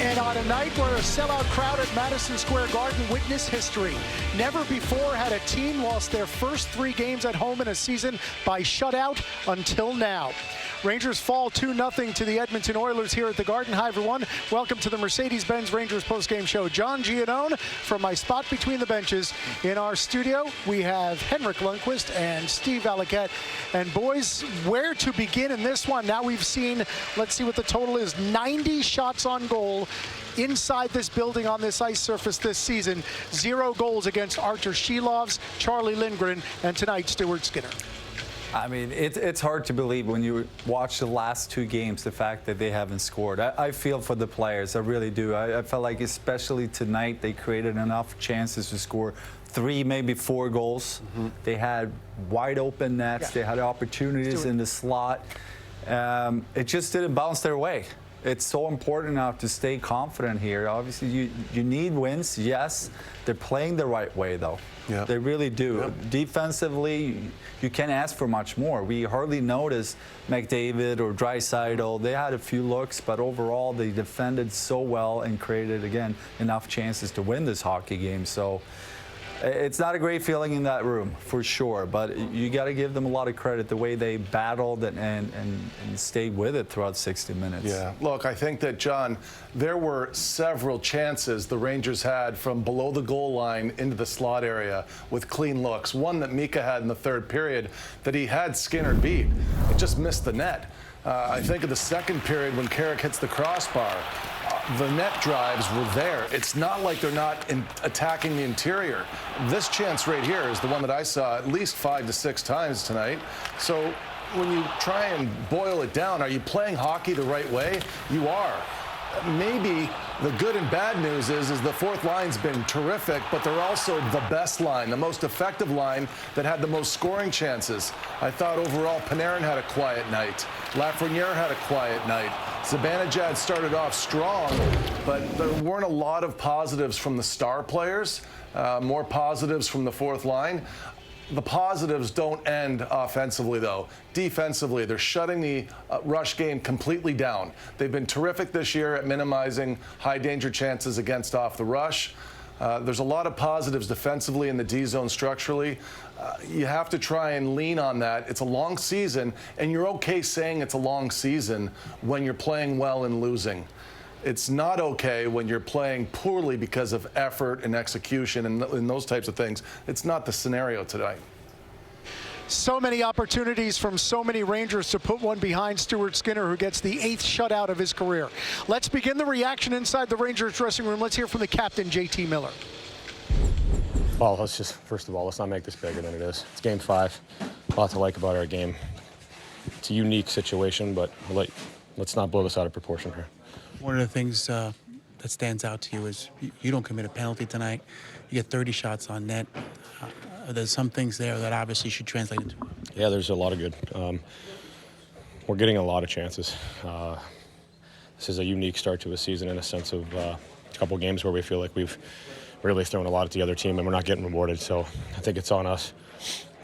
And on a night where a sellout crowd at Madison Square Garden witnessed history. Never before had a team lost their first 3 games at home in a season by shutout until now. Rangers fall 2-0 to the Edmonton Oilers here at the Garden. Hi, everyone. Welcome to the Mercedes-Benz Rangers postgame show. John Giannone from my spot between the benches. In our studio, we have Henrik Lundqvist and Steve Alliquette. And boys, where to begin in this one? Now we've seen, let's see what the total is, 90 shots on goal inside this building on this ice surface this season. 0 goals against Artur Shilovs, Charlie Lindgren, and tonight, Stuart Skinner. I mean, it's hard to believe when you watch the last 2 games, the fact that they haven't scored. I feel for the players, I really do. I felt like especially tonight they created enough chances to score 3, maybe 4 goals. They had wide open nets, they had opportunities in the slot. It just didn't bounce their way. It's so important now to stay confident here. Obviously, you need wins, yes. They're playing the right way, though. Yeah. They really do. Yep. Defensively, you can't ask for much more. We hardly noticed McDavid or Draisaitl. They had a few looks, but overall, they defended so well and created, again, enough chances to win this hockey game. So it's not a great feeling in that room, for sure, but you got to give them a lot of credit, the way they battled and stayed with it throughout 60 minutes. Yeah, look, I think that, John, there were several chances the Rangers had from below the goal line into the slot area with clean looks. One that Mika had in the 3rd period that he had Skinner beat. It just missed the net. I think in the 2nd period when Carrick hits the crossbar, the net drives were there. It's not like they're not attacking the interior. This chance right here is the one that I saw at least 5 to 6 times tonight. So when you try and boil it down, are you playing hockey the right way? You are. Maybe the good and bad news is the 4th line's been terrific, but they're also the best line, the most effective line that had the most scoring chances. I thought overall Panarin had a quiet night. Lafreniere had a quiet night. Zibanejad started off strong, but there weren't a lot of positives from the star players, more positives from the 4th line. The positives don't end offensively, though. Defensively, they're shutting the rush game completely down. They've been terrific this year at minimizing high-danger chances against off the rush. There's a lot of positives defensively in the D-zone structurally. You have to try and lean on that. It's a long season, and you're okay saying it's a long season when you're playing well and losing. It's not okay when you're playing poorly because of effort and execution and those types of things. It's not the scenario tonight. So many opportunities from so many Rangers to put one behind Stuart Skinner, who gets the 8th shutout of his career. Let's begin the reaction inside the Rangers dressing room. Let's hear from the captain, JT Miller. Well, first of all, let's not make this bigger than it is. It's game 5. A lot to like about our game. It's a unique situation, but let's not blow this out of proportion here. One of the things that stands out to you is you don't commit a penalty tonight. You get 30 shots on net. There's some things there that obviously should translate into. Yeah, there's a lot of good. We're getting a lot of chances. This is a unique start to a season in a sense of a couple games where we feel like we've really thrown a lot at the other team and we're not getting rewarded. So I think it's on us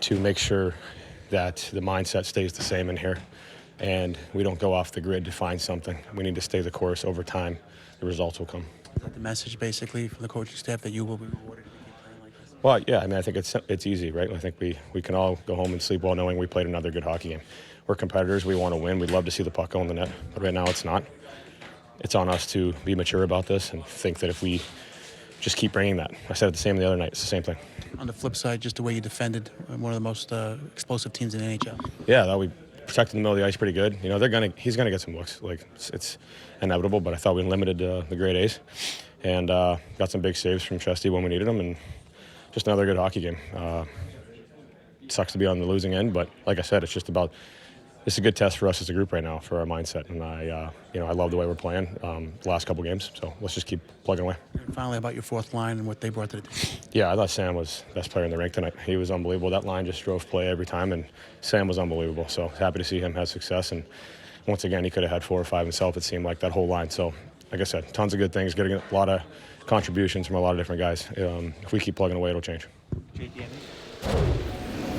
to make sure that the mindset stays the same in here and we don't go off the grid to find something. We need to stay the course over time. The results will come. Is that the message basically from the coaching staff, that you will be rewarded if you keep playing like this? Well, yeah, I mean, I think it's easy, right? I think we can all go home and sleep well knowing we played another good hockey game. We're competitors. We want to win. We'd love to see the puck go in the net, but right now it's not. It's on us to be mature about this and think that if we just keep bringing that. I said it the same the other night. It's the same thing. On the flip side, just the way you defended one of the most explosive teams in the NHL. Yeah, that we protected the middle of the ice pretty good. You know, he's gonna get some looks. Like it's inevitable, but I thought we limited the grade A's and got some big saves from Chesty when we needed them, and just another good hockey game. It sucks to be on the losing end, but like I said, it's just about. It's a good test for us as a group right now for our mindset, and I love the way we're playing the last couple games. So let's just keep plugging away. And finally, about your 4th line and what they brought to the team. Yeah, I thought Sam was the best player in the rink tonight. He was unbelievable. That line just drove play every time, and Sam was unbelievable. So happy to see him have success. And once again, he could have had 4 or 5 himself. It seemed like that whole line. So, like I said, tons of good things. Getting a lot of contributions from a lot of different guys. If we keep plugging away, it'll change.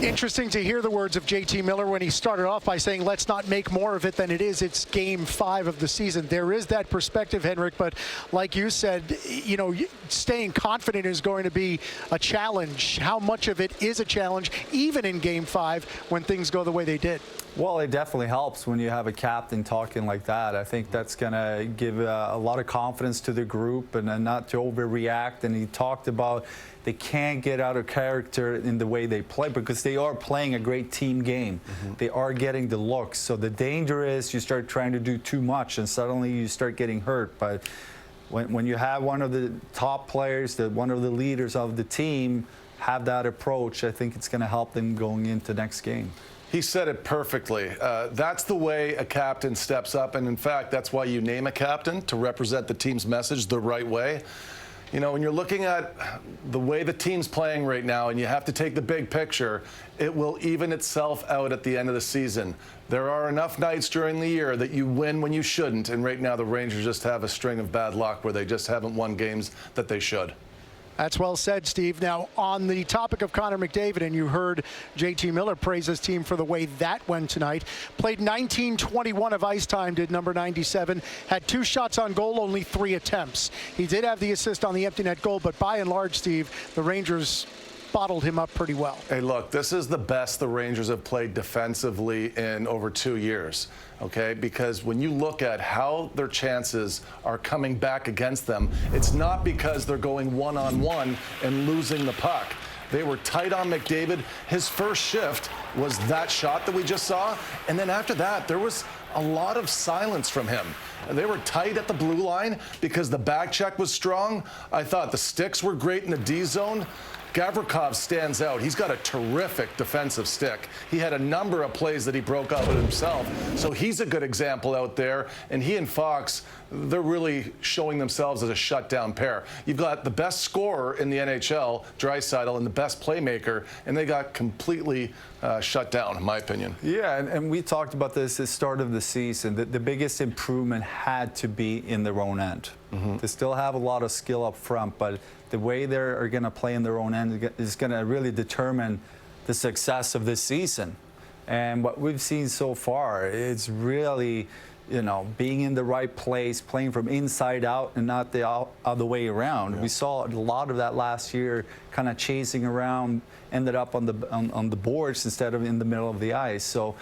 Interesting to hear the words of JT Miller when he started off by saying, let's not make more of it than it is. It's game 5 of the season. There is that perspective, Henrik, but like you said, you know, staying confident is going to be a challenge. How much of it is a challenge, even in game 5, when things go the way they did? Well, it definitely helps when you have a captain talking like that. I think that's going to give a lot of confidence to the group and not to overreact. And he talked about they can't get out of character in the way they play because they are playing a great team game. They are getting the looks. So the danger is you start trying to do too much and suddenly you start getting hurt. But when you have one of the top players, one of the leaders of the team, have that approach, I think it's going to help them going into next game. He said it perfectly. That's the way a captain steps up, and in fact, that's why you name a captain, to represent the team's message the right way. You know, when you're looking at the way the team's playing right now and you have to take the big picture, it will even itself out at the end of the season. There are enough nights during the year that you win when you shouldn't, and right now the Rangers just have a string of bad luck where they just haven't won games that they should. That's well said, Steve. Now, on the topic of Connor McDavid, and you heard JT Miller praise his team for the way that went tonight. Played 19-21 of ice time, did number 97. Had 2 shots on goal, only 3 attempts. He did have the assist on the empty net goal, but by and large, Steve, the Rangers bottled him up pretty well. Hey, look, this is the best the Rangers have played defensively in over 2 years, okay? Because when you look at how their chances are coming back against them, it's not because they're going one-on-one and losing the puck. They were tight on McDavid. His first shift was that shot that we just saw, and then after that, there was a lot of silence from him. They were tight at the blue line because the back check was strong. I thought the sticks were great in the D zone. Gavrikov stands out. He's got a terrific defensive stick. He had a number of plays that he broke up with himself. So he's a good example out there. And he and Fox, they're really showing themselves as a shutdown pair. You've got the best scorer in the NHL, Draisaitl, and the best playmaker, and they got completely shut down, in my opinion. Yeah, and we talked about this at the start of the season. The biggest improvement had to be in their own end. They still have a lot of skill up front, but the way they are going to play in their own end is going to really determine the success of this season. And what we've seen so far, it's really, you know, being in the right place, playing from inside out and not the other way around. Yeah. We saw a lot of that last year, kind of chasing around, ended up on the boards instead of in the middle of the ice. So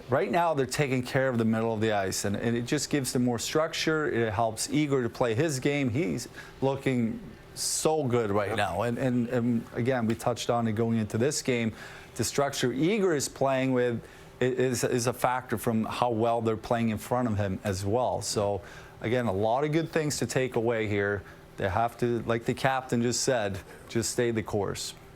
right now they're taking care of the middle of the ice, and it just gives them more structure. It helps Igor to play his game. He's looking so good right now. And again, we touched on it going into this game. The structure Igor is playing with is a factor from how well they're playing in front of him as well. So again, a lot of good things to take away here. They have to, like the captain just said, just stay the course.